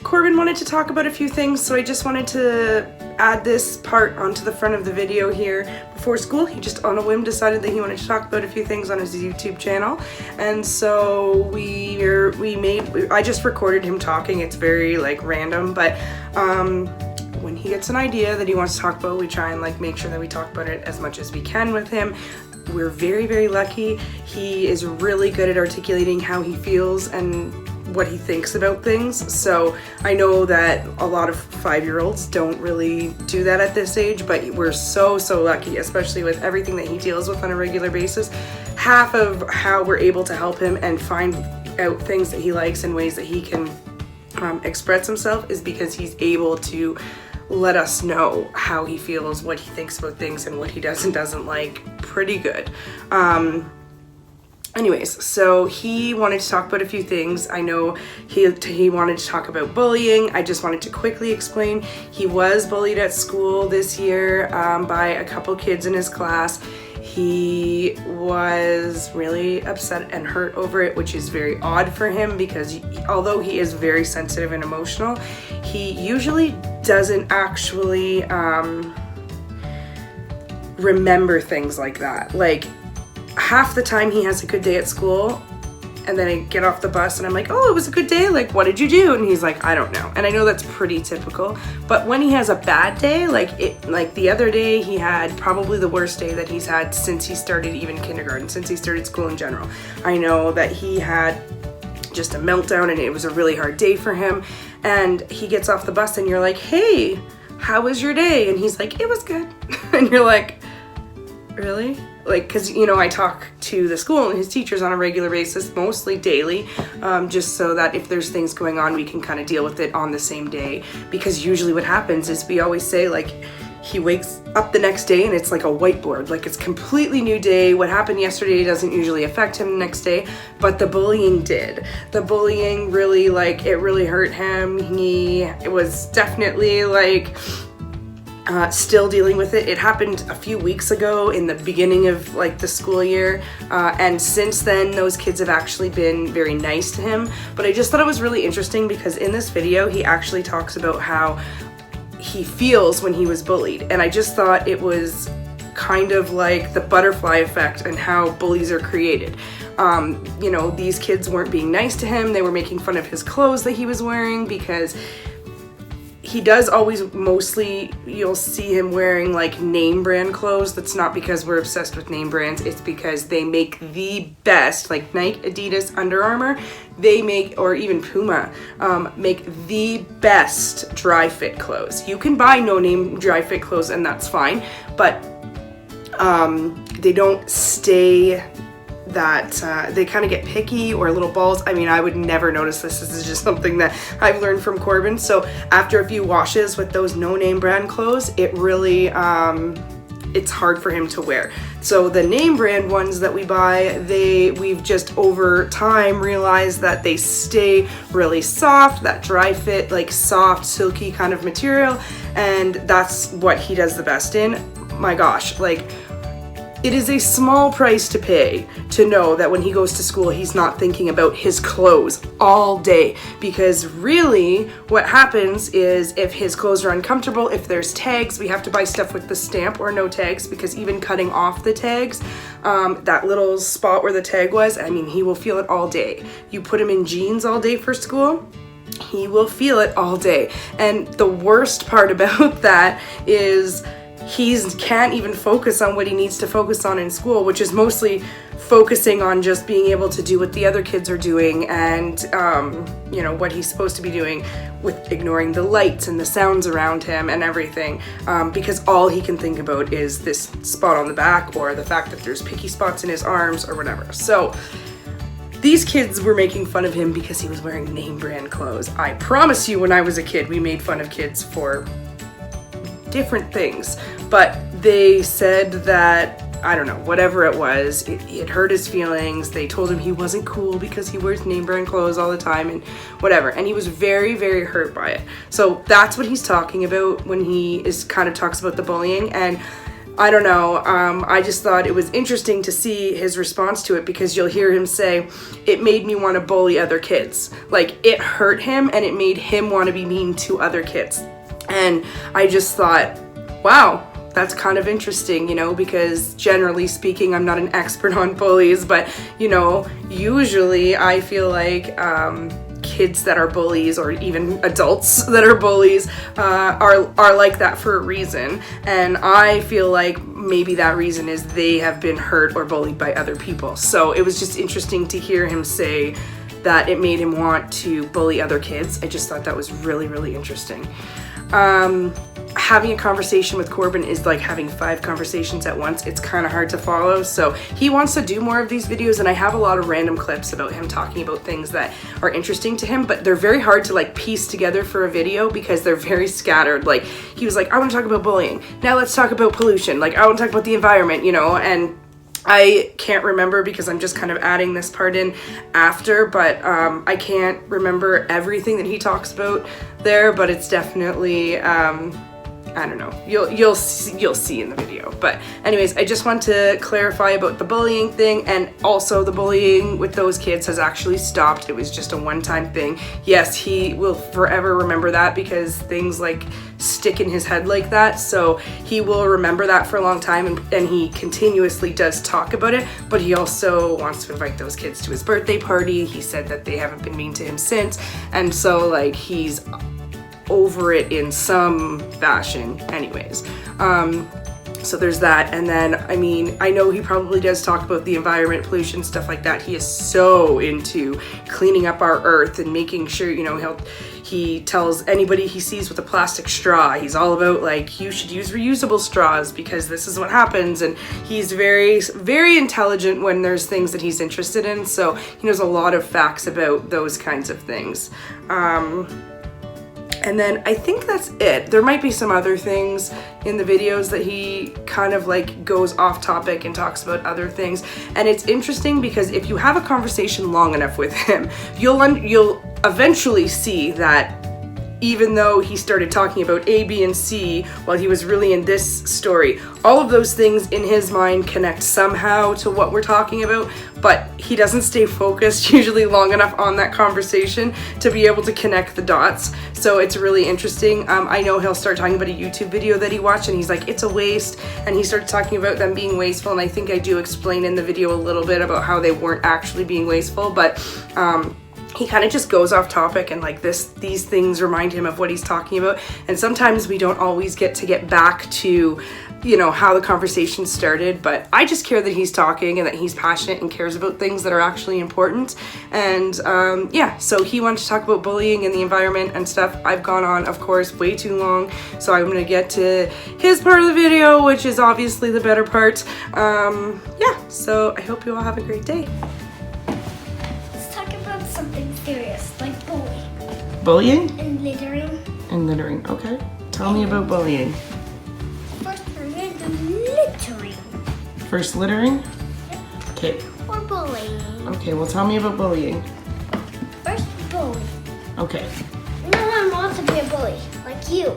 Corbin wanted to talk about a few things, so I just wanted to add this part onto the front of the video here. Before school, he just on a whim decided that he wanted to talk about a few things on his YouTube channel, and so I just recorded him talking. It's very like random, but when he gets an idea that he wants to talk about, we try and like make sure that we talk about it as much as we can with him. We're very, very lucky. He is really good at articulating how he feels and what he thinks about things. So I know that a lot of 5-year-olds don't really do that at this age, but we're so lucky, especially with everything that he deals with on a regular basis. Half of how we're able to help him and find out things that he likes and ways that he can express himself is because he's able to let us know how he feels, what he thinks about things, and what he does and doesn't like pretty good. Anyways, so he wanted to talk about a few things. I know he wanted to talk about bullying. I just wanted to quickly explain. He was bullied at school this year by a couple kids in his class. He was really upset and hurt over it, which is very odd for him because although he is very sensitive and emotional, he usually doesn't actually remember things like that. Like, half the time he has a good day at school, and then I get off the bus and I'm like, oh, it was a good day, like, what did you do? And he's like, I don't know. And I know that's pretty typical, but when he has a bad day, like the other day, he had probably the worst day that he's had since he started even kindergarten, since he started school in general. I know that he had just a meltdown and it was a really hard day for him, and he gets off the bus and you're like, hey, how was your day? And he's like, it was good. And you're like, really? Like, because, you know, I talk to the school and his teachers on a regular basis, mostly daily, just so that if there's things going on, we can kind of deal with it on the same day. Because usually what happens is we always say, like, he wakes up the next day and it's like a whiteboard, like it's completely new day. What happened yesterday doesn't usually affect him the next day, but the bullying did. The bullying really, like, it really hurt him. It was definitely like, still dealing with it. It happened a few weeks ago in the beginning of like the school year, and since then those kids have actually been very nice to him. But I just thought it was really interesting because in this video he actually talks about how he feels when he was bullied, and I just thought it was kind of like the butterfly effect and how bullies are created. You know, these kids weren't being nice to him. They were making fun of his clothes that he was wearing because he does always, mostly, you'll see him wearing like name brand clothes. That's not because we're obsessed with name brands. It's because they make the best, like Nike, Adidas, Under Armour, they make, or even Puma, make the best dry fit clothes. You can buy no name dry fit clothes and that's fine, but they don't stay that they kind of get picky or little balls. I mean, I would never notice this. This is just something that I've learned from Corbin. So after a few washes with those no-name brand clothes, it really, it's hard for him to wear. So the name brand ones that we buy, we've just over time realized that they stay really soft, that dry fit, like soft, silky kind of material, and that's what he does the best in. My gosh, like, it is a small price to pay to know that when he goes to school, he's not thinking about his clothes all day. Because really, what happens is if his clothes are uncomfortable, if there's tags, we have to buy stuff with the stamp or no tags, because even cutting off the tags, that little spot where the tag was, I mean, he will feel it all day. You put him in jeans all day for school, he will feel it all day. And the worst part about that is he can't even focus on what he needs to focus on in school, which is mostly focusing on just being able to do what the other kids are doing and, you know, what he's supposed to be doing with ignoring the lights and the sounds around him and everything, because all he can think about is this spot on the back or the fact that there's picky spots in his arms or whatever. So these kids were making fun of him because he was wearing name brand clothes. I promise you, when I was a kid, we made fun of kids for different things, but they said that, I don't know, whatever it was, it hurt his feelings. They told him he wasn't cool because he wears name brand clothes all the time and whatever, and he was very, very hurt by it. So that's what he's talking about when he kind of talks about the bullying. And I don't know, I just thought it was interesting to see his response to it, because you'll hear him say, it made me want to bully other kids. Like, it hurt him and it made him want to be mean to other kids. And I just thought, wow, that's kind of interesting, you know, because generally speaking, I'm not an expert on bullies, but, you know, usually I feel like kids that are bullies, or even adults that are bullies, are like that for a reason. And I feel like maybe that reason is they have been hurt or bullied by other people. So it was just interesting to hear him say that it made him want to bully other kids. I just thought that was really, really interesting. Having a conversation with Corbin is like having 5 conversations at once. It's kind of hard to follow. So he wants to do more of these videos, and I have a lot of random clips about him talking about things that are interesting to him, but they're very hard to like piece together for a video because they're very scattered. Like, he was like, I want to talk about bullying. Now let's talk about pollution. Like, I want to talk about the environment, you know, and I can't remember because I'm just kind of adding this part in after, but I can't remember everything that he talks about there, but it's definitely, I don't know, you'll see in the video. But anyways, I just want to clarify about the bullying thing, and also the bullying with those kids has actually stopped. It was just a one-time thing. Yes, he will forever remember that because things like stick in his head like that, so he will remember that for a long time, and he continuously does talk about it. But he also wants to invite those kids to his birthday party. He said that they haven't been mean to him since, and so like he's over it in some fashion anyways. So there's that. And then, I mean, I know he probably does talk about the environment, pollution, stuff like that. He is so into cleaning up our earth and making sure, you know, he tells anybody he sees with a plastic straw, he's all about like, you should use reusable straws because this is what happens. And he's very, very intelligent when there's things that he's interested in. So he knows a lot of facts about those kinds of things. And then I think that's it. There might be some other things in the videos that he kind of like goes off topic and talks about other things. And it's interesting because if you have a conversation long enough with him, you'll eventually see that even though he started talking about A, B, and C while he was really in this story, all of those things in his mind connect somehow to what we're talking about, but he doesn't stay focused usually long enough on that conversation to be able to connect the dots. So it's really interesting. I know he'll start talking about a YouTube video that he watched and he's like, it's a waste, and he started talking about them being wasteful, and I think I do explain in the video a little bit about how they weren't actually being wasteful, but he kind of just goes off topic, and like these things remind him of what he's talking about. And sometimes we don't always get back to, you know, how the conversation started, but I just care that he's talking and that he's passionate and cares about things that are actually important. And yeah, so he wanted to talk about bullying and the environment and stuff. I've gone on, of course, way too long, so I'm gonna get to his part of the video, which is obviously the better part. Yeah, so I hope you all have a great day. Something serious, like bullying. Bullying? And littering. And littering, okay. Tell me about bullying. First, we're going to do littering. First littering? Yep. Okay. Or bullying. Okay, well tell me about bullying. First, bullying. Okay. No one wants to be a bully, like you.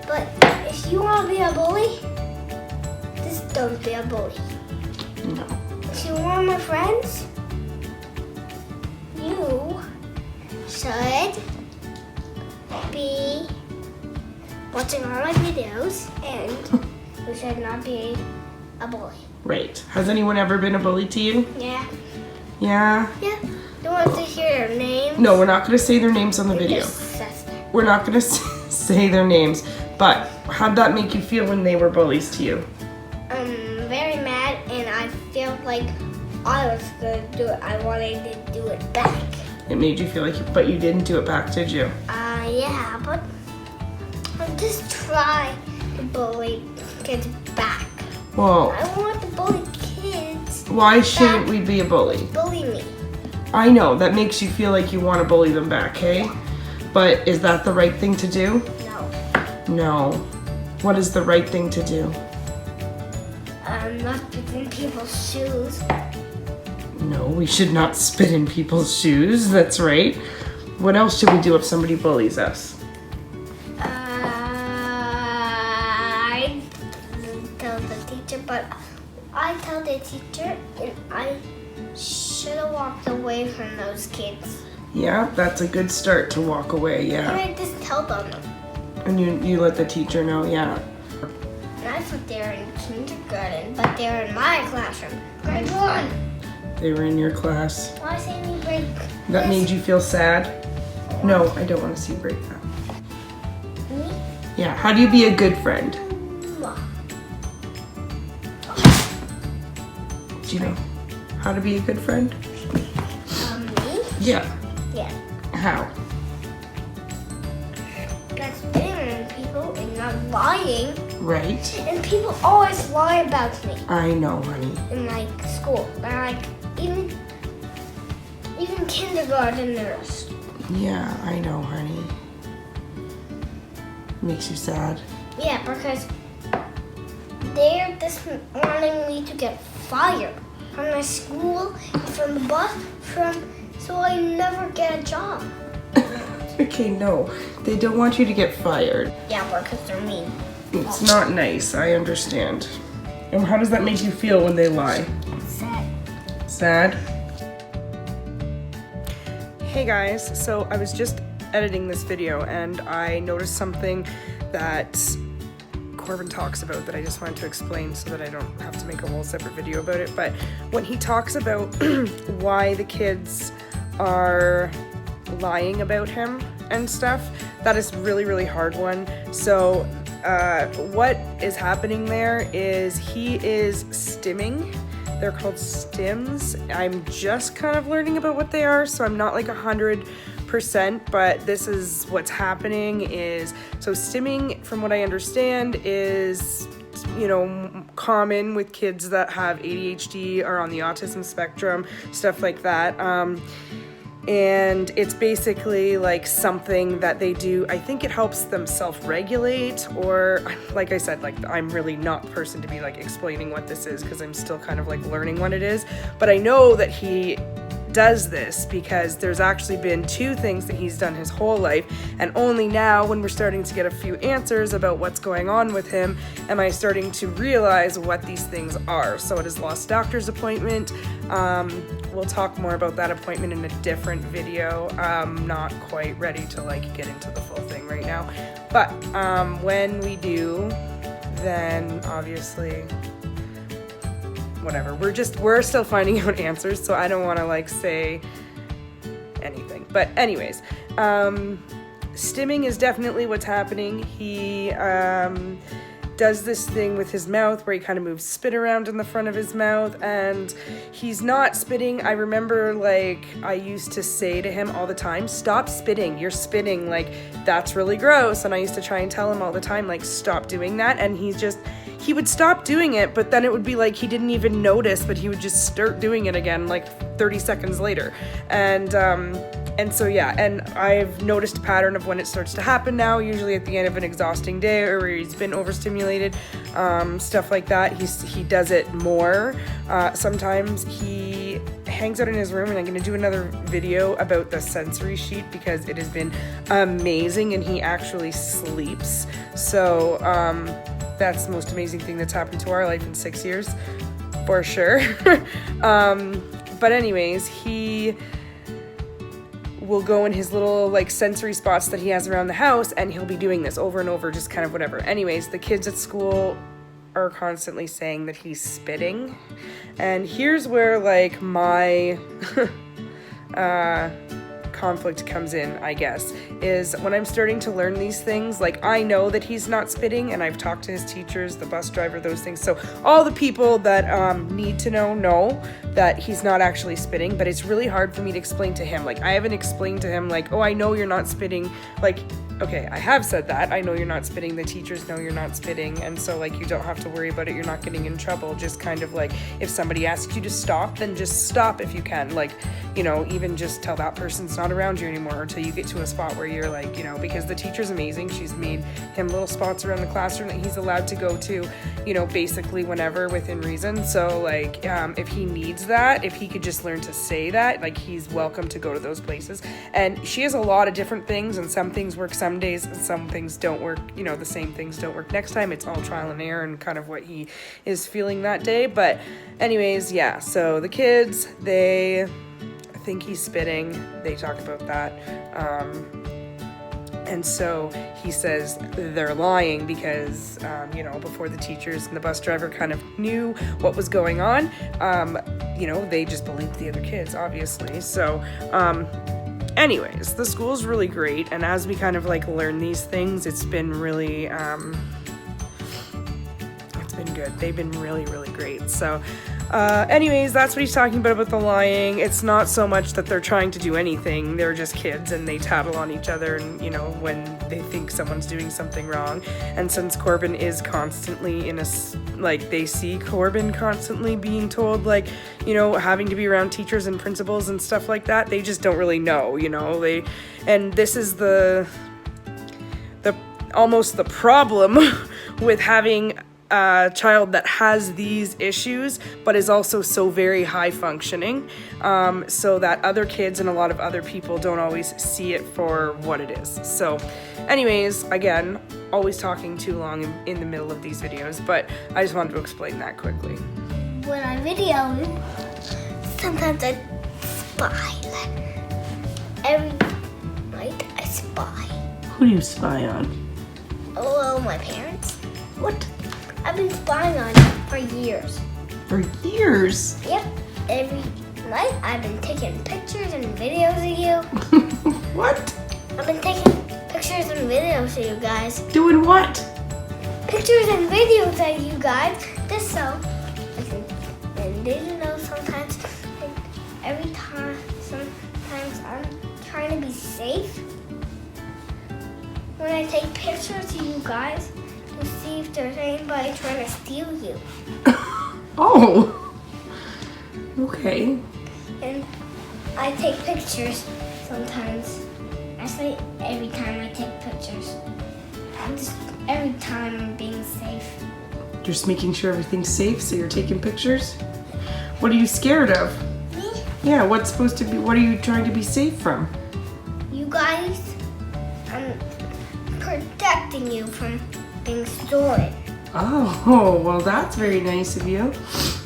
But if you want to be a bully, just don't be a bully. No. If you want my friends, you should be watching all my videos, and you should not be a bully. Right. Has anyone ever been a bully to you? Yeah. Yeah? Yeah. Do you want to hear their names? No, we're not going to say their names on the video. Yes. We're not going to say their names, but how'd that make you feel when they were bullies to you? Very mad, and I feel like I was going to do it. I wanted to do it back. It made you feel like, but you didn't do it back, did you? Yeah, but I'm just trying to bully kids back. Well, I want to bully kids. Why shouldn't we be a bully? Bully me. I know, that makes you feel like you want to bully them back, hey? But is that the right thing to do? No. No. What is the right thing to do? Not spit in people's shoes. No, we should not spit in people's shoes, that's right. What else should we do if somebody bullies us? I tell them the teacher, and I should have walked away from those kids. Yeah, that's a good start to walk away, And yeah. I just tell them. And you let the teacher know, yeah. And I thought they were in kindergarten, but they were in my classroom. Grade 1. They were in your class. Why say me break? That made you feel sad? No, I don't want to see you break that. Me? Yeah, how do you be a good friend? Do you know how to be a good friend? Me? Yeah. Yeah. How? Not spitting on people and not lying. Right. And people always lie about me I know, honey. in like school. And like even kindergarteners. Yeah, I know, honey. Makes you sad. Yeah, because they're just wanting me to get fired from my school, from the bus, so I never get a job. Okay, no. They don't want you to get fired. Yeah, because they're mean. It's not nice, I understand. And how does that make you feel when they lie? Sad. Sad? Hey guys, so I was just editing this video and I noticed something that Corbin talks about that I just wanted to explain so that I don't have to make a whole separate video about it. But when he talks about why the kids are lying about him and stuff, that is really, really hard one. So what is happening there is he is stimming. They're called stims. I'm just kind of learning about what they are, so I'm not like 100%, but this is what's happening is, so stimming, from what I understand, is, you know, common with kids that have ADHD or on the autism spectrum, stuff like that. And it's basically like something that they do. I think it helps them self-regulate, or like I said, like I'm really not the person to be like explaining what this is because I'm still kind of like learning what it is. But I know that he does this because there's actually been 2 things that he's done his whole life, and only now when we're starting to get a few answers about what's going on with him am I starting to realize what these things are. So at his lost doctor's appointment, we'll talk more about that appointment in a different video. I'm not quite ready to like get into the full thing right now, but when we do, then obviously whatever, we're still finding out answers, so I don't want to like say anything. But anyways, stimming is definitely what's happening. He does this thing with his mouth where he kind of moves spit around in the front of his mouth, and he's not spitting. I remember like I used to say to him all the time, stop spitting, you're spitting, like that's really gross. And I used to try and tell him all the time, like, stop doing that. And he would stop doing it, but then it would be like he didn't even notice, but he would just start doing it again like 30 seconds later. And so yeah, and I've noticed a pattern of when it starts to happen now, usually at the end of an exhausting day or where he's been overstimulated, stuff like that. He does it more. Sometimes he hangs out in his room, and I'm going to do another video about the sensory sheet because it has been amazing, and he actually sleeps. So that's the most amazing thing that's happened to our life in 6 years, for sure. But anyways, he will go in his little like sensory spots that he has around the house, and he'll be doing this over and over, just kind of whatever. Anyways, the kids at school are constantly saying that he's spitting, and here's where like my conflict comes in, I guess, is when I'm starting to learn these things. Like, I know that he's not spitting, and I've talked to his teachers, the bus driver, those things. So all the people that need to know that he's not actually spitting, but it's really hard for me to explain to him. Like, I haven't explained to him, like, oh, I know you're not spitting. Like, okay, I have said that. I know you're not spitting. The teachers know you're not spitting. And so, like, you don't have to worry about it. You're not getting in trouble. Just kind of like, if somebody asks you to stop, then just stop if you can. Like, you know, even just tell that person's not around you anymore until you get to a spot where you're like, you know, because the teacher's amazing. She's made him little spots around the classroom that he's allowed to go to, you know, basically whenever within reason. So, like, if he needs kids that, if he could just learn to say that, like he's welcome to go to those places. And she has a lot of different things, and some things work some days and some things don't work, you know, the same things don't work next time. It's all trial and error and kind of what he is feeling that day. But anyways, yeah, so the kids, I think he's spitting. They talk about that. And so he says they're lying because, you know, before the teachers and the bus driver kind of knew what was going on, you know, they just believed the other kids, obviously. So, anyways, the school's really great. And as we kind of like learn these things, it's been really, it's been good. They've been really, really great. So, anyways, that's what he's talking about the lying. It's not so much that they're trying to do anything. They're just kids and they tattle on each other, and, you know, when they think someone's doing something wrong. And since Corbin is constantly they see Corbin constantly being told, like, you know, having to be around teachers and principals and stuff like that, they just don't really know, you know. And this is almost the problem with having a child that has these issues but is also so very high functioning, so that other kids and a lot of other people don't always see it for what it is. So anyways, again, always talking too long in the middle of these videos, but I just wanted to explain that quickly. When I video, sometimes I spy. Every night I spy. Who do you spy on? Oh, my parents. What? I've been spying on them for years. For years? Yep. Every night I've been taking pictures and videos of you. What? I've been taking pictures and videos of you guys. Doing what? Pictures and videos of you guys. Just so. And did you know sometimes I'm trying to be safe? When I take pictures of you guys, to see if there's anybody trying to steal you. Oh, okay. And I take pictures sometimes. Actually, every time I take pictures. Every time I'm being safe. Just making sure everything's safe, so you're taking pictures? What are you scared of? Me? Yeah, what are you trying to be safe from? You guys, I'm protecting you from being stolen. Oh, well, that's very nice of you.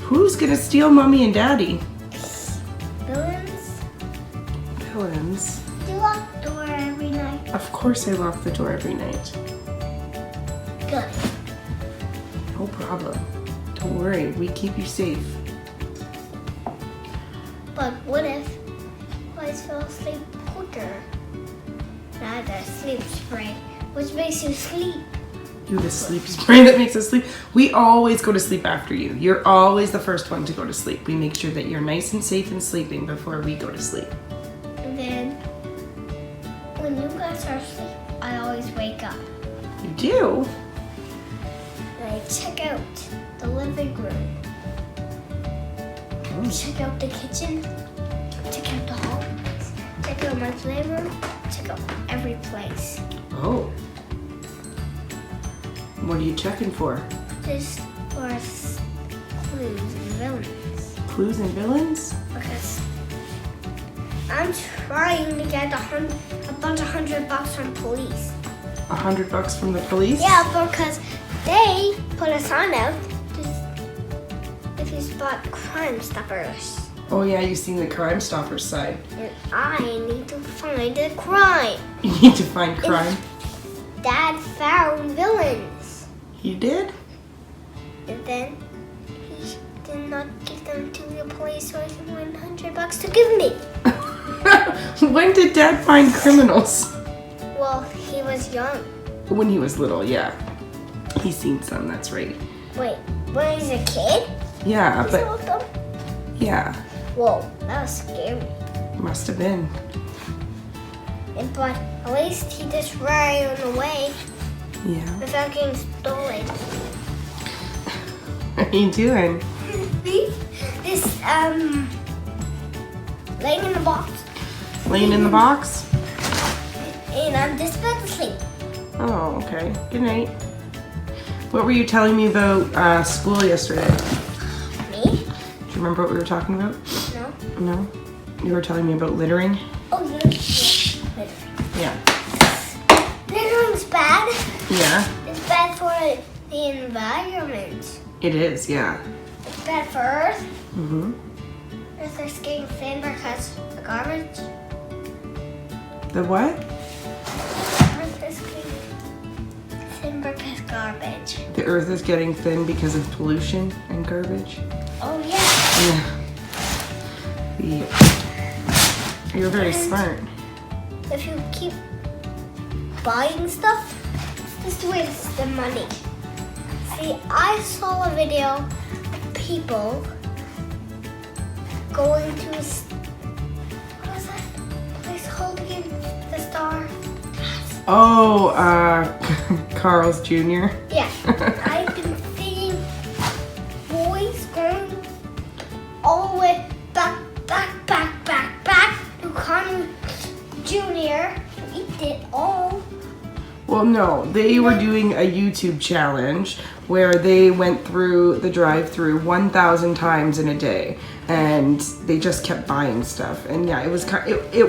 Who's gonna steal Mommy and Daddy? Villains? Villains? You lock the door every night. Of course I lock the door every night. Good. No problem. Don't worry, we keep you safe. But what if you guys fell asleep quicker? Not a sleep spray, which makes you sleep. You have a sleep spray that makes us sleep. We always go to sleep after you. You're always the first one to go to sleep. We make sure that you're nice and safe and sleeping before we go to sleep. And then, when you guys are asleep, I always wake up. You do? And I check out the living room. Check out the kitchen. Check out the hall. Check out my playroom. Check out every place. Oh. What are you checking for? Just for clues and villains. Clues and villains? Because I'm trying to get a bunch of $100 from police. $100 from the police? Yeah, because they put a sign out if you spot Crime Stoppers. Oh yeah, you've seen the Crime Stoppers side. And I need to find a crime. You need to find crime. Dad found villains. He did? And then he did not give them to the police so I can win $100 to give me. When did Dad find criminals? Well, he was young. When he was little, yeah. He's seen some, that's right. Wait, when he's a kid? Yeah, He but saw them? yeah, Whoa, that was scary. must have been. But at least he just ran away Yeah. without getting stolen. What are you doing? This, laying in the box. Laying in the box? And I'm just about to sleep. Oh, okay. Good night. What were you telling me about school yesterday? Me? you remember what we were talking about? No. No? You were telling me about littering? Oh, yeah. Littering. Yeah. Littering's bad. Yeah. It's bad for the environment. It is, yeah. It's bad for Earth. Mm-hmm. Earth is getting thin because of the garbage. The what? Earth is getting thin because of garbage. The earth is getting thin because of pollution and garbage? Oh, yeah. Yeah. You're very smart. If you keep buying stuff, it's just waste the money. See, I saw a video of people going to what was that place called again? The Star? Oh, Carl's Jr. Yeah. I've been seeing boys going all the way back to Carl Jr. to eat it all. Well, no, they were doing a YouTube challenge where they went through the drive-through 1,000 times in a day, and they just kept buying stuff. And yeah, it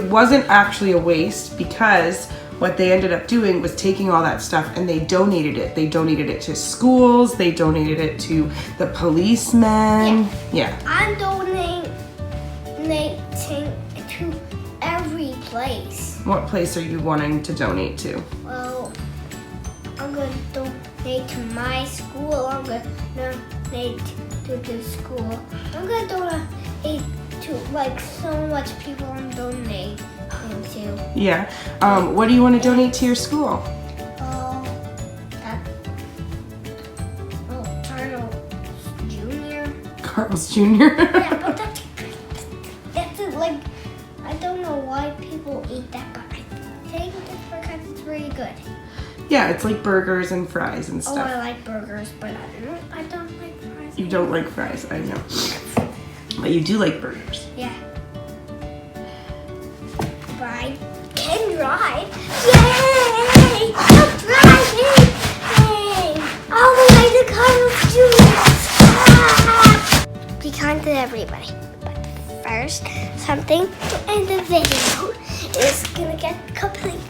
wasn't actually a waste, because what they ended up doing was taking all that stuff and they donated it. They donated it to schools. They donated it to the policemen. Yeah. I'm donating to every place. What place are you wanting to donate to? Well, I'm going to donate to my school. I'm going to donate to the school. I'm going to donate to like so much people I'm donating to. Yeah. What do you want to donate to your school? Charles Jr. Carl's Jr. Yeah, but that's it, like, I don't know why people eat that, but I think it's because it's really good. Yeah, it's like burgers and fries and Oh, stuff. I like burgers, but I don't like fries. You don't like fries, I know. But you do like burgers. Yeah. But I can drive. Yay! I'm driving! Yay! All the way to Carlos Jr. Be kind to everybody. But first, something to end the video is gonna get complete.